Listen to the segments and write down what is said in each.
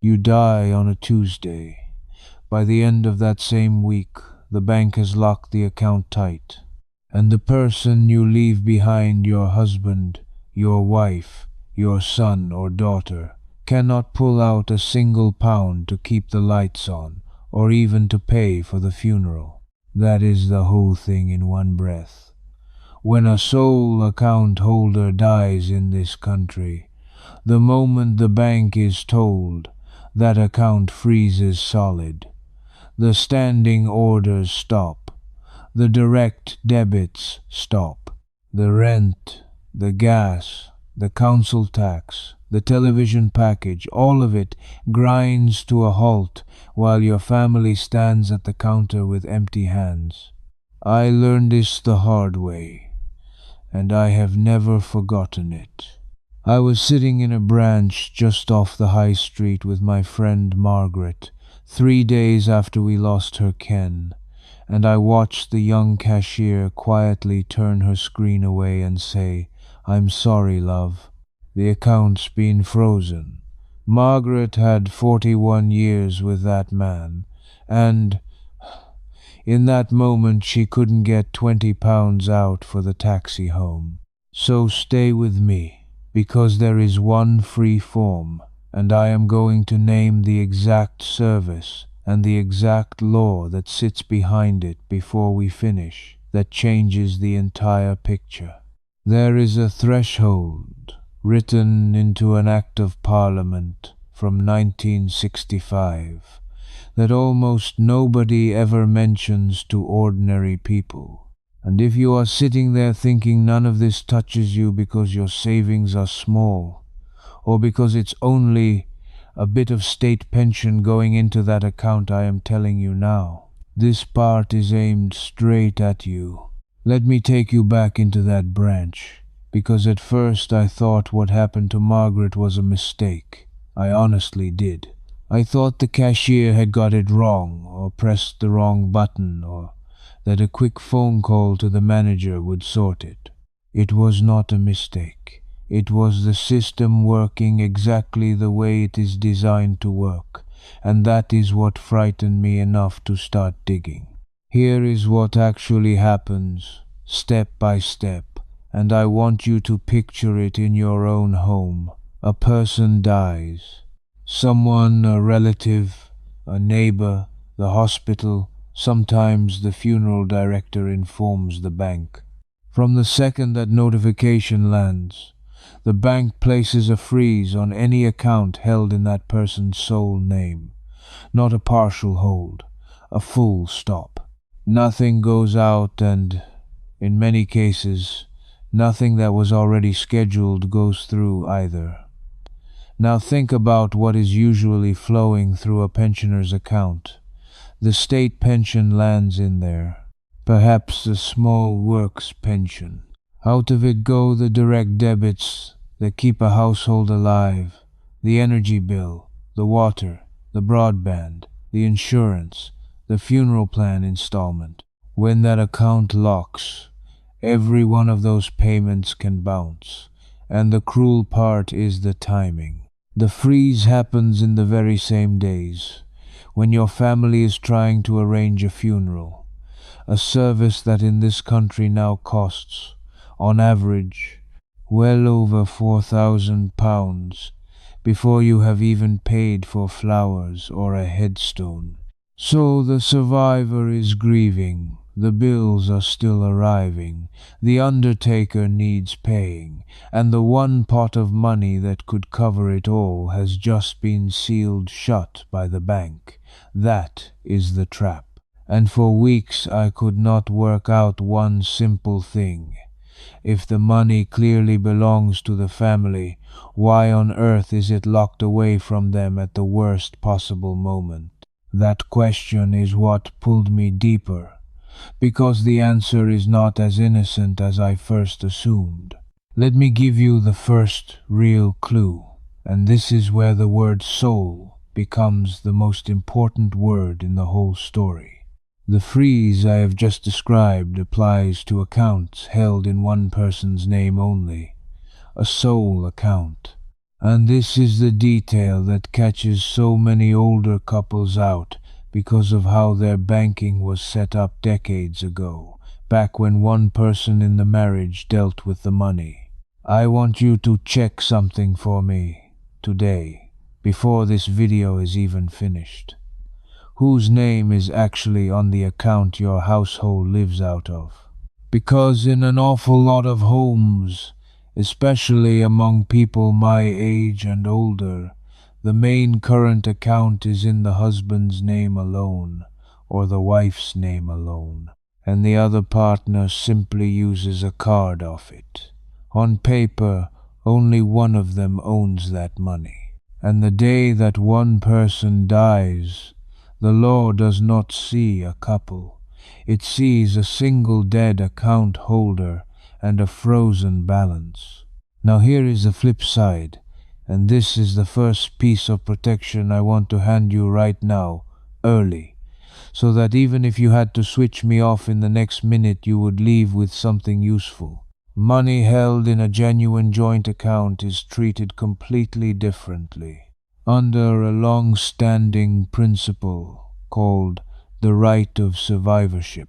You die on a Tuesday. By the end of that same week, the bank has locked the account tight, and the person you leave behind, your husband, your wife, your son or daughter, cannot pull out a single pound to keep the lights on, or even to pay for the funeral. That is the whole thing in one breath. When a sole account holder dies in this country, the moment the bank is told, that account freezes solid. The standing orders stop. The direct debits stop. The rent, the gas, the council tax, the television package, all of it grinds to a halt while your family stands at the counter with empty hands. I learned this the hard way, and I have never forgotten it. I was sitting in a branch just off the high street with my friend Margaret, 3 days after we lost her Ken, and I watched the young cashier quietly turn her screen away and say, "I'm sorry, love. The account's been frozen." Margaret had 41 years with that man, and in that moment she couldn't get £20 out for the taxi home. So stay with me, because there is one free form, and I am going to name the exact service and the exact law that sits behind it before we finish, that changes the entire picture. There is a threshold written into an Act of Parliament from 1965 that almost nobody ever mentions to ordinary people. And if you are sitting there thinking none of this touches you because your savings are small, or because it's only a bit of state pension going into that account I am telling you now, this part is aimed straight at you. Let me take you back into that branch, because at first I thought what happened to Margaret was a mistake. I honestly did. I thought the cashier had got it wrong, or pressed the wrong button, or that a quick phone call to the manager would sort it. It was not a mistake. It was the system working exactly the way it is designed to work, and that is what frightened me enough to start digging. Here is what actually happens, step by step, and I want you to picture it in your own home. A person dies. Someone, a relative, a neighbor, the hospital, sometimes the funeral director informs the bank. From the second that notification lands, the bank places a freeze on any account held in that person's sole name. Not a partial hold, a full stop. Nothing goes out, and, in many cases, nothing that was already scheduled goes through either. Now think about what is usually flowing through a pensioner's account. The state pension lands in there, perhaps a small works pension. Out of it go the direct debits that keep a household alive, the energy bill, the water, the broadband, the insurance, the funeral plan installment. When that account locks, every one of those payments can bounce, and the cruel part is the timing. The freeze happens in the very same days, when your family is trying to arrange a funeral, a service that in this country now costs, on average, well over £4,000 before you have even paid for flowers or a headstone. So the survivor is grieving, the bills are still arriving, the undertaker needs paying, and the one pot of money that could cover it all has just been sealed shut by the bank. That is the trap. And for weeks I could not work out one simple thing. If the money clearly belongs to the family, why on earth is it locked away from them at the worst possible moment? That question is what pulled me deeper, because the answer is not as innocent as I first assumed. Let me give you the first real clue, and this is where the word soul becomes the most important word in the whole story. The freeze I have just described applies to accounts held in one person's name only, a sole account. And this is the detail that catches so many older couples out because of how their banking was set up decades ago, back when one person in the marriage dealt with the money. I want you to check something for me today, before this video is even finished. Whose name is actually on the account your household lives out of? Because in an awful lot of homes, especially among people my age and older, the main current account is in the husband's name alone, or the wife's name alone, and the other partner simply uses a card off it. On paper, only one of them owns that money. And the day that one person dies, the law does not see a couple. It sees a single dead account holder and a frozen balance. Now here is the flip side, and this is the first piece of protection I want to hand you right now, early, so that even if you had to switch me off in the next minute, you would leave with something useful. Money held in a genuine joint account is treated completely differently, under a long-standing principle called the right of survivorship.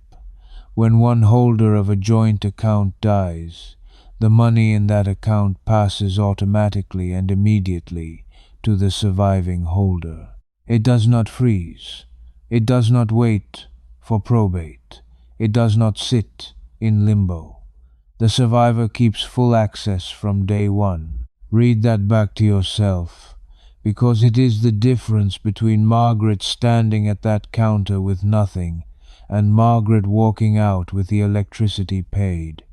When one holder of a joint account dies, the money in that account passes automatically and immediately to the surviving holder. It does not freeze. It does not wait for probate. It does not sit in limbo. The survivor keeps full access from day one. Read that back to yourself, because it is the difference between Margaret standing at that counter with nothing and Margaret walking out with the electricity paid.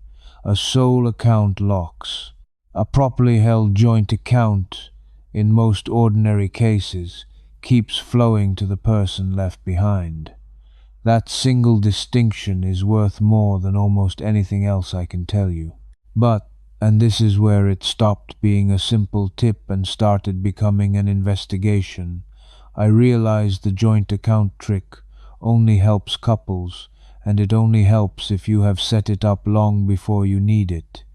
A sole account locks. A properly held joint account, in most ordinary cases, keeps flowing to the person left behind. That single distinction is worth more than almost anything else I can tell you. But, and this is where it stopped being a simple tip and started becoming an investigation, I realized the joint account trick only helps couples, and it only helps if you have set it up long before you need it.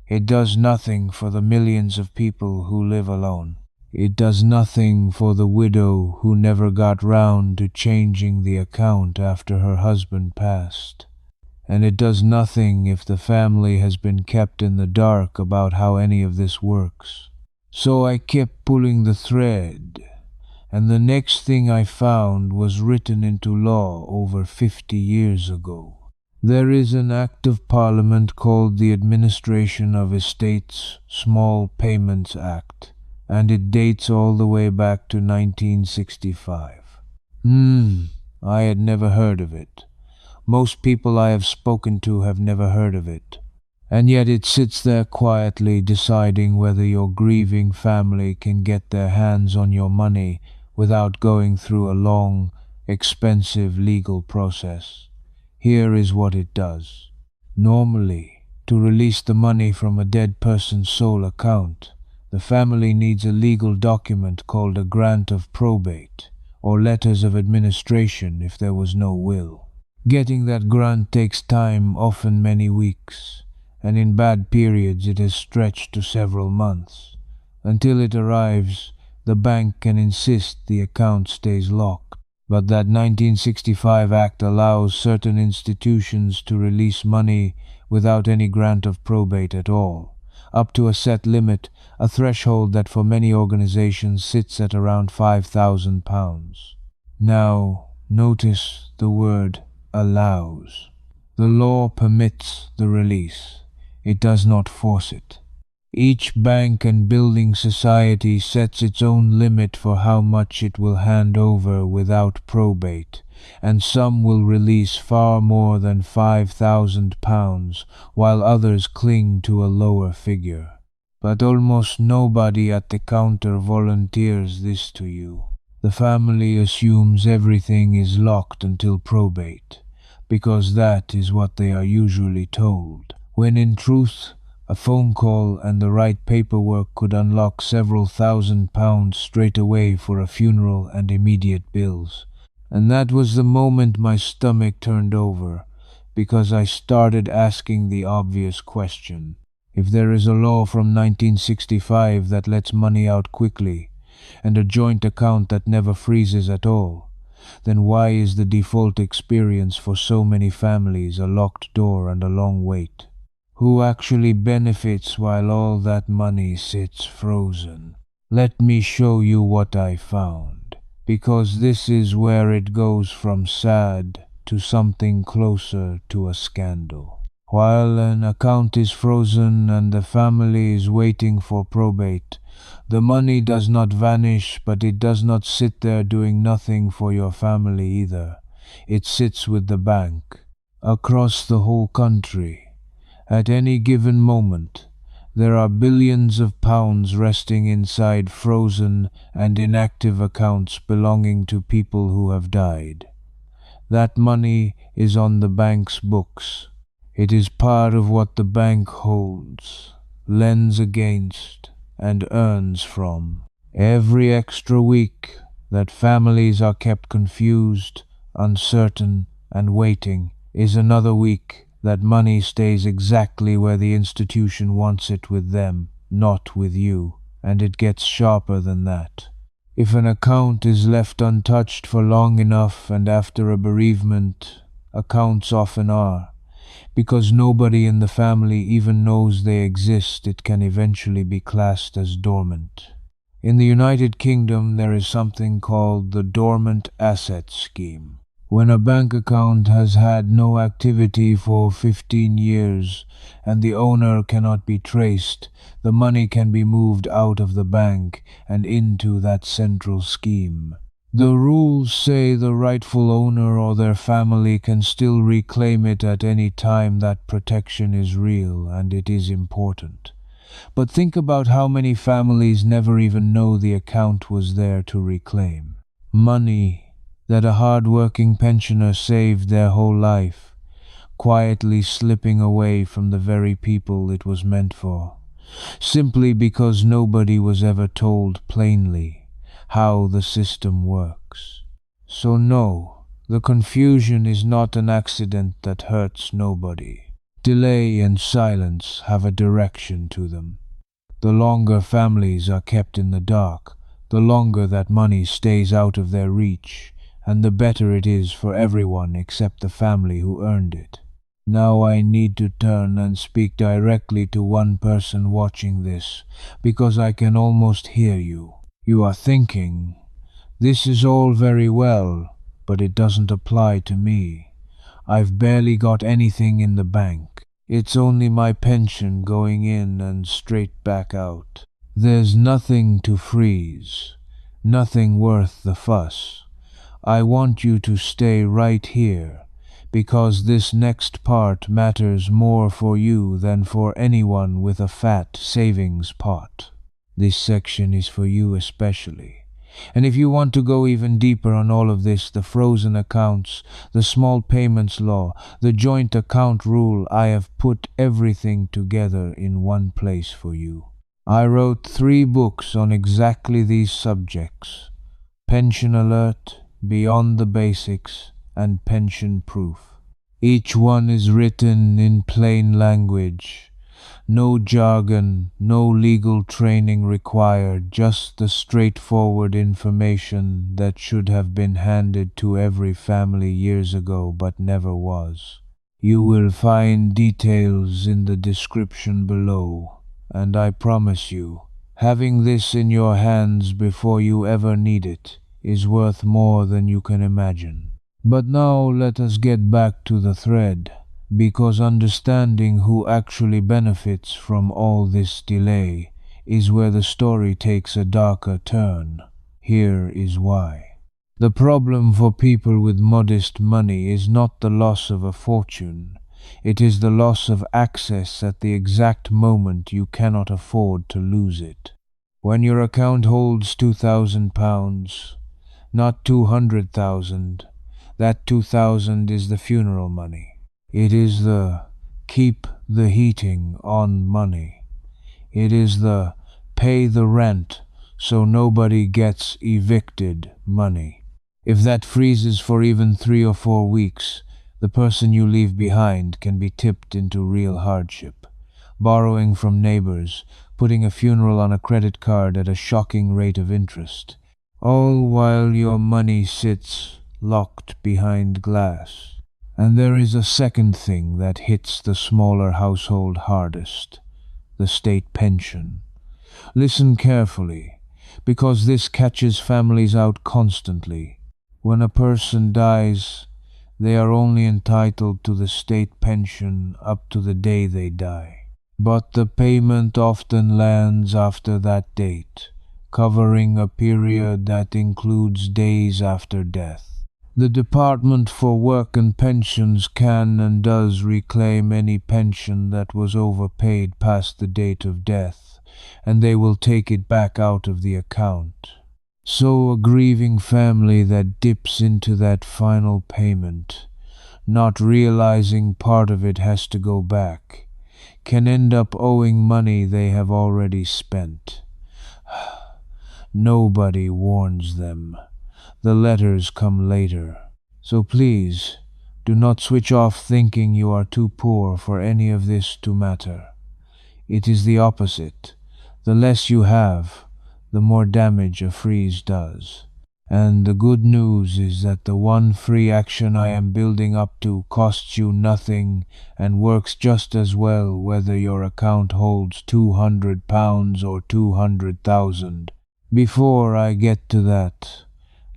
It does nothing for the millions of people who live alone. It does nothing for the widow who never got round to changing the account after her husband passed. And it does nothing if the family has been kept in the dark about how any of this works. So I kept pulling the thread, and the next thing I found was written into law over 50 years ago. There is an Act of Parliament called the Administration of Estates Small Payments Act, and it dates all the way back to 1965. I had never heard of it. Most people I have spoken to have never heard of it. And yet it sits there quietly deciding whether your grieving family can get their hands on your money without going through a long, expensive legal process. Here is what it does. Normally, to release the money from a dead person's sole account, the family needs a legal document called a grant of probate, or letters of administration if there was no will. Getting that grant takes time, often many weeks, and in bad periods it is stretched to several months. Until it arrives, the bank can insist the account stays locked. But that 1965 Act allows certain institutions to release money without any grant of probate at all, up to a set limit, a threshold that for many organizations sits at around £5,000. Now, notice the word allows. The law permits the release. It does not force it. Each bank and building society sets its own limit for how much it will hand over without probate, and some will release far more than £5,000, while others cling to a lower figure. But almost nobody at the counter volunteers this to you. The family assumes everything is locked until probate, because that is what they are usually told, when in truth, a phone call and the right paperwork could unlock several £1,000s straight away for a funeral and immediate bills. And that was the moment my stomach turned over, because I started asking the obvious question. If there is a law from 1965 that lets money out quickly, and a joint account that never freezes at all, then why is the default experience for so many families a locked door and a long wait? Who actually benefits while all that money sits frozen? Let me show you what I found, because this is where it goes from sad to something closer to a scandal. While an account is frozen and the family is waiting for probate, the money does not vanish, but it does not sit there doing nothing for your family either. It sits with the bank, across the whole country. At any given moment, there are billions of pounds resting inside frozen and inactive accounts belonging to people who have died. That money is on the bank's books. It is part of what the bank holds, lends against, and earns from. Every extra week that families are kept confused, uncertain, and waiting is another week that money stays exactly where the institution wants it, with them, not with you, and it gets sharper than that. If an account is left untouched for long enough, and after a bereavement, accounts often are, because nobody in the family even knows they exist, it can eventually be classed as dormant. In the United Kingdom, there is something called the Dormant Assets Scheme. When a bank account has had no activity for 15 years and the owner cannot be traced, the money can be moved out of the bank and into that central scheme. The rules say the rightful owner or their family can still reclaim it at any time. That protection is real, and it is important. But think about how many families never even know the account was there to reclaim. Money that a hard-working pensioner saved their whole life, quietly slipping away from the very people it was meant for, simply because nobody was ever told plainly how the system works. So no, the confusion is not an accident that hurts nobody. Delay and silence have a direction to them. The longer families are kept in the dark, the longer that money stays out of their reach, and the better it is for everyone except the family who earned it. Now I need to turn and speak directly to one person watching this, because I can almost hear you. You are thinking, this is all very well, but it doesn't apply to me. I've barely got anything in the bank. It's only my pension going in and straight back out. There's nothing to freeze, nothing worth the fuss. I want you to stay right here, because this next part matters more for you than for anyone with a fat savings pot. This section is for you especially. And if you want to go even deeper on all of this, the frozen accounts, the small payments law, the joint account rule, I have put everything together in one place for you. I wrote 3 books on exactly these subjects: Pension Alert, Beyond the Basics, and Pension Proof. Each one is written in plain language. No jargon, no legal training required, just the straightforward information that should have been handed to every family years ago but never was. You will find details in the description below, and I promise you, having this in your hands before you ever need it is worth more than you can imagine. But now let us get back to the thread, because understanding who actually benefits from all this delay is where the story takes a darker turn. Here is why. The problem for people with modest money is not the loss of a fortune. It is the loss of access at the exact moment you cannot afford to lose it. When your account holds £2,000, not 200,000, that 2,000 is the funeral money. It is the keep the heating on money. It is the pay the rent so nobody gets evicted money. If that freezes for even 3 or 4 weeks, the person you leave behind can be tipped into real hardship. borrowing from neighbors, putting a funeral on a credit card at a shocking rate of interest, all while your money sits locked behind glass. And there is a second thing that hits the smaller household hardest: the state pension. Listen carefully, because this catches families out constantly. When a person dies, they are only entitled to the state pension up to the day they die. But the payment often lands after that date, covering a period that includes days after death. The Department for Work and Pensions can and does reclaim any pension that was overpaid past the date of death, and they will take it back out of the account. So a grieving family that dips into that final payment, not realizing part of it has to go back, can end up owing money they have already spent. Nobody warns them. The letters come later. So please, do not switch off thinking you are too poor for any of this to matter. It is the opposite. The less you have, the more damage a freeze does. And the good news is that the one free action I am building up to costs you nothing and works just as well whether your account holds £200 or 200,000. Before I get to that,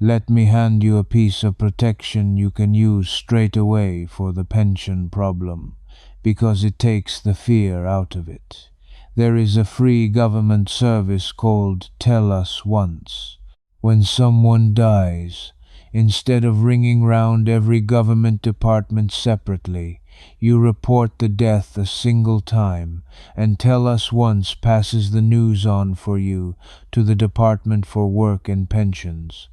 let me hand you a piece of protection you can use straight away for the pension problem, because it takes the fear out of it. There is a free government service called Tell Us Once. When someone dies, instead of ringing round every government department separately, you report the death a single time, and Tell Us Once passes the news on for you to the Department for Work and Pensions,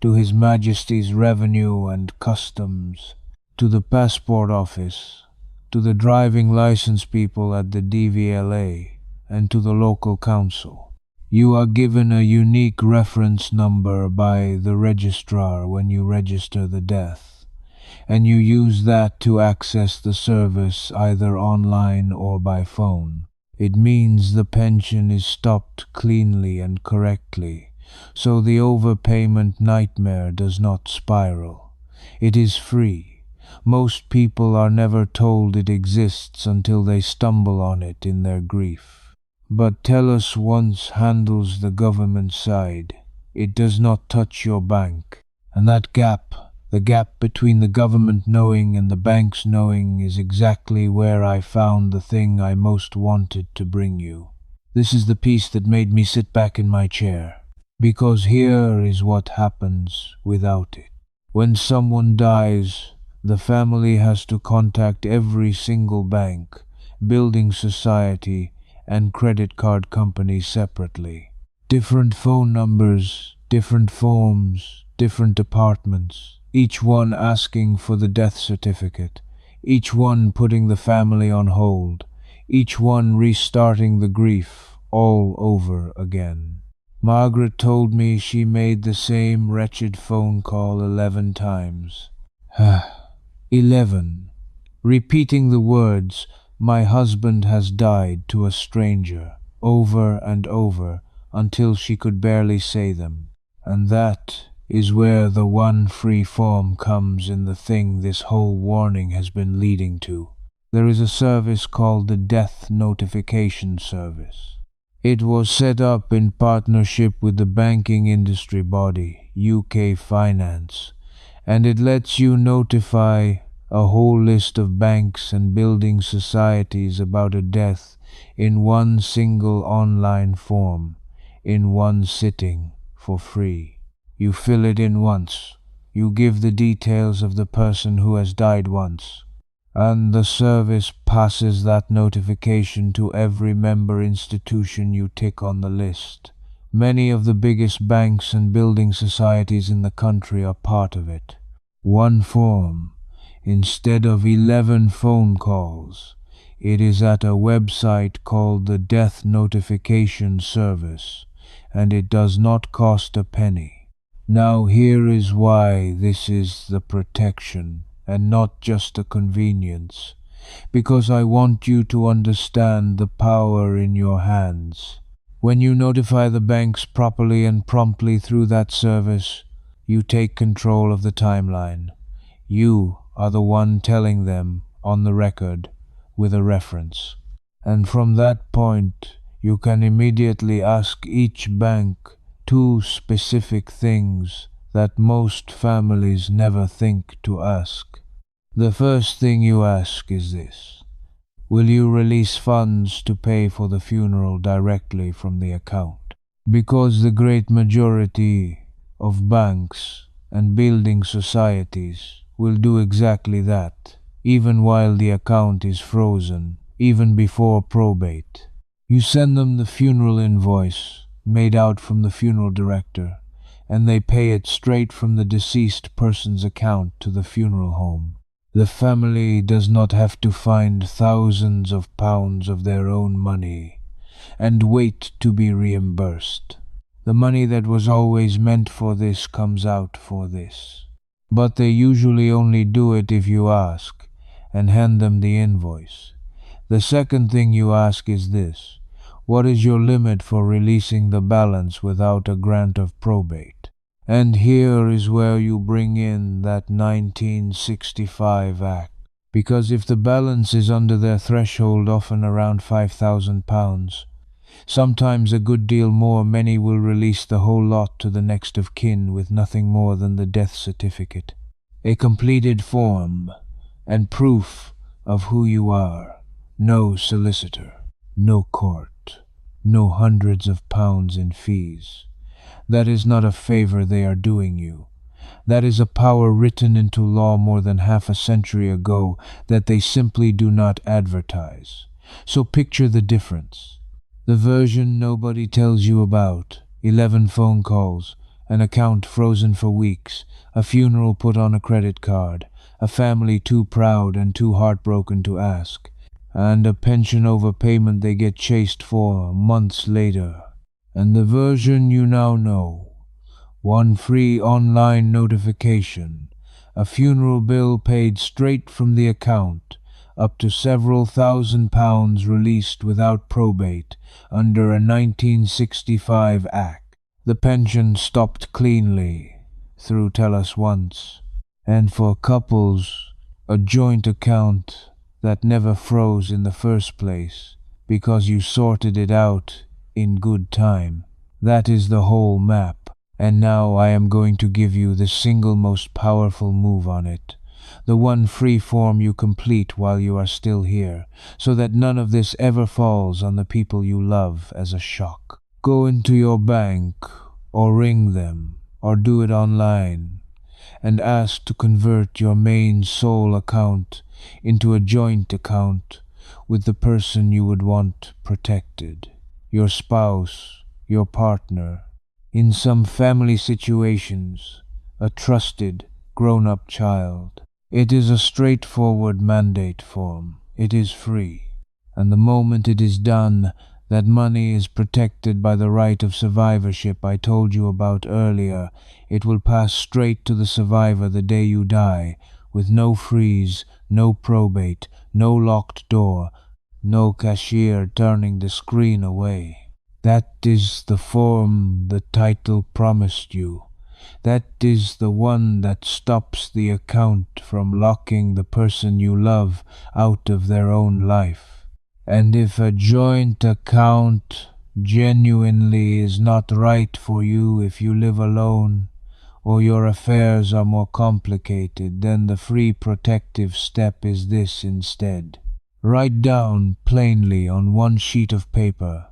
to His Majesty's Revenue and Customs, to the Passport Office, to the driving license people at the DVLA, and to the local council. You are given a unique reference number by the registrar when you register the death, and you use that to access the service either online or by phone. It means the pension is stopped cleanly and correctly, so the overpayment nightmare does not spiral. It is free. Most people are never told it exists until they stumble on it in their grief. But Tell Us Once handles the government side. It does not touch your bank. And that gap, the gap between the government knowing and the banks knowing, is exactly where I found the thing I most wanted to bring you. This is the piece that made me sit back in my chair. Because here is what happens without it. When someone dies, the family has to contact every single bank, building society, and credit card company separately. Different phone numbers, different forms, different departments, each one asking for the death certificate, each one putting the family on hold, each one restarting the grief all over again. Margaret told me she made the same wretched phone call 11 times. 11. Repeating the words, "My husband has died," to a stranger, over and over, until she could barely say them. And that is where the one free form comes in, the thing this whole warning has been leading to. There is a service called the Death Notification Service. It was set up in partnership with the banking industry body, UK Finance, and it lets you notify a whole list of banks and building societies about a death in one single online form, in one sitting, for free. You fill it in once. You give the details of the person who has died once, and the service passes that notification to every member institution you tick on the list. Many of the biggest banks and building societies in the country are part of it. One form. Instead of 11 phone calls, it is at a website called the Death Notification Service, and it does not cost a penny. Now here is why this is the protection, and not just a convenience. because I want you to understand the power in your hands. When you notify the banks properly and promptly through that service, you take control of the timeline. You are the one telling them on the record with a reference. And from that point, you can immediately ask each bank two specific things that most families never think to ask. The first thing you ask is this: will you release funds to pay for the funeral directly from the account? Because the great majority of banks and building societies will do exactly that, even while the account is frozen, even before probate. You send them the funeral invoice made out from the funeral director, and they pay it straight from the deceased person's account to the funeral home. The family does not have to find thousands of pounds of their own money and wait to be reimbursed. The money that was always meant for this comes out for this. But they usually only do it if you ask and hand them the invoice. The second thing you ask is this: what is your limit for releasing the balance without a grant of probate? And here is where you bring in that 1965 Act. Because if the balance is under their threshold, often around £5,000, sometimes a good deal more, many will release the whole lot to the next of kin with nothing more than the death certificate, a completed form and proof of who you are. No solicitor, no court, no hundreds of pounds in fees. That is not a favor they are doing you. That is a power written into law more than half a century ago that they simply do not advertise. So picture the difference. The version nobody tells you about: 11 phone calls, an account frozen for weeks, a funeral put on a credit card, a family too proud and too heartbroken to ask, and a pension overpayment they get chased for months later. And the version you now know: one free online notification, a funeral bill paid straight from the account, up to several £1,000s released without probate under a 1965 Act. The pension stopped cleanly through Tell Us Once. And for couples, a joint account that never froze in the first place because you sorted it out in good time. That is the whole map. And now I am going to give you the single most powerful move on it. The one free form you complete while you are still here, so that none of this ever falls on the people you love as a shock. Go into your bank, or ring them, or do it online, and ask to convert your main sole account into a joint account with the person you would want protected, your spouse, your partner, in some family situations, a trusted, grown-up child. It is a straightforward mandate form. It is free. And the moment it is done, that money is protected by the right of survivorship I told you about earlier. It will pass straight to the survivor the day you die, with no freeze, no probate, no locked door, no cashier turning the screen away. That is the form the title promised you. That is the one that stops the account from locking the person you love out of their own life. And if a joint account genuinely is not right for you, if you live alone, or your affairs are more complicated, then the free protective step is this instead. Write down plainly on one sheet of paper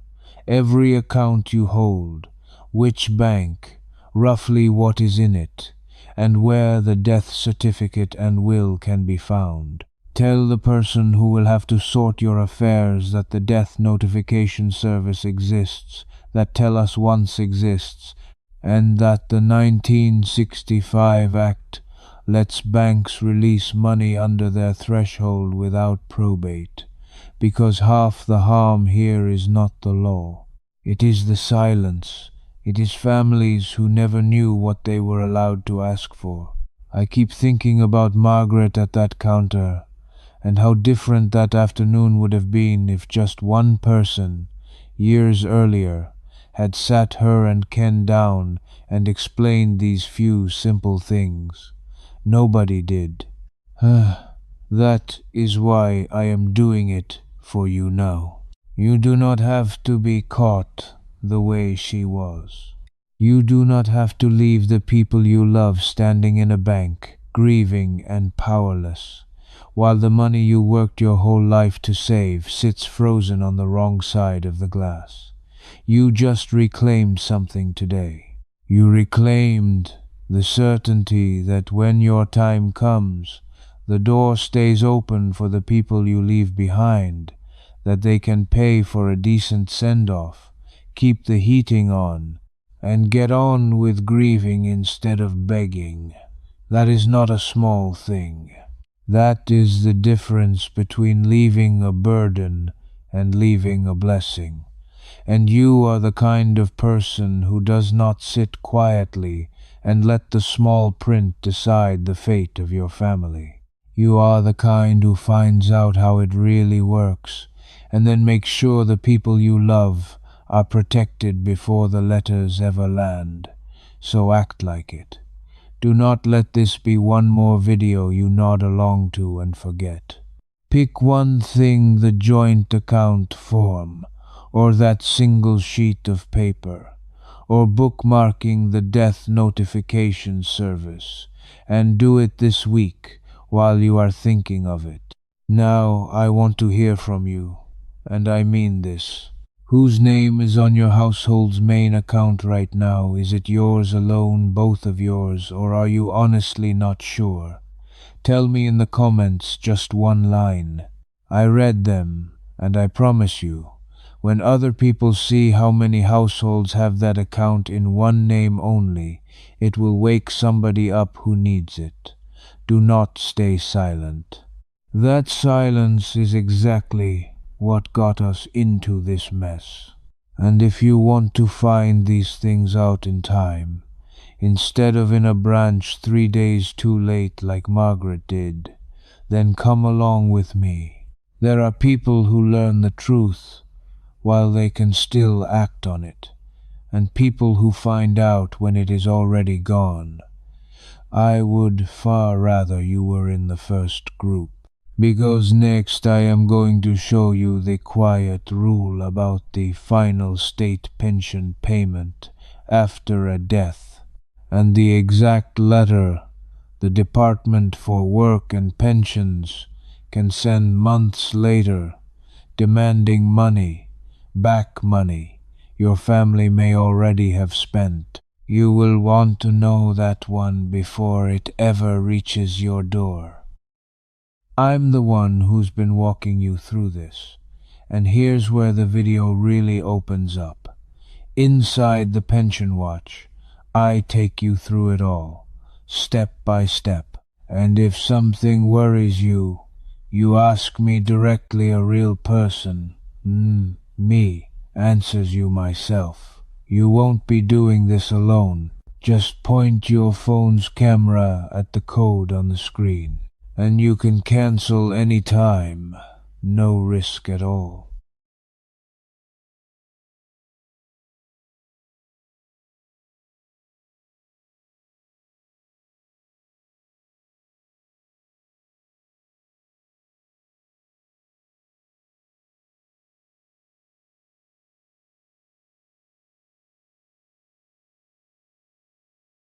every account you hold, which bank, roughly what is in it, and where the death certificate and will can be found. Tell the person who will have to sort your affairs that the death notification service exists, that Tell Us Once exists, and that the 1965 Act lets banks release money under their threshold without probate, because half the harm here is not the law. It is the silence. It is families who never knew what they were allowed to ask for. I keep thinking about Margaret at that counter, and how different that afternoon would have been if just one person, years earlier, had sat her and Ken down and explained these few simple things. Nobody did. That is why I am doing it for you now. You do not have to be caught the way she was. You do not have to leave the people you love standing in a bank, grieving and powerless, while the money you worked your whole life to save sits frozen on the wrong side of the glass. You just reclaimed something today. You reclaimed the certainty that when your time comes, the door stays open for the people you leave behind, that they can pay for a decent send-off, keep the heating on, and get on with grieving instead of begging. That is not a small thing. That is the difference between leaving a burden and leaving a blessing. And you are the kind of person who does not sit quietly and let the small print decide the fate of your family. You are the kind who finds out how it really works, and then makes sure the people you love are protected before the letters ever land. So act like it. Do not let this be one more video you nod along to and forget. Pick one thing, the joint account form, or that single sheet of paper, or bookmarking the death notification service, and do it this week while you are thinking of it. Now I want to hear from you, and I mean this. Whose name is on your household's main account right now? Is it yours alone, both of yours, or are you honestly not sure? Tell me in the comments just one line. I read them, and I promise you, when other people see how many households have that account in one name only, it will wake somebody up who needs it. Do not stay silent. That silence is exactly what got us into this mess. And if you want to find these things out in time, instead of in a branch 3 days too late like Margaret did, then come along with me. There are people who learn the truth while they can still act on it, and people who find out when it is already gone. I would far rather you were in the first group, because next I am going to show you the quiet rule about the final state pension payment after a death, and the exact letter the Department for Work and Pensions can send months later, demanding money, back money, your family may already have spent. You will want to know that one before it ever reaches your door. I'm the one who's been walking you through this, and here's where the video really opens up. Inside the Pension Watch, I take you through it all, step by step. And if something worries you, you ask me directly, a real person, me, answers you myself. You won't be doing this alone. Just point your phone's camera at the code on the screen, and you can cancel any time. No risk at all.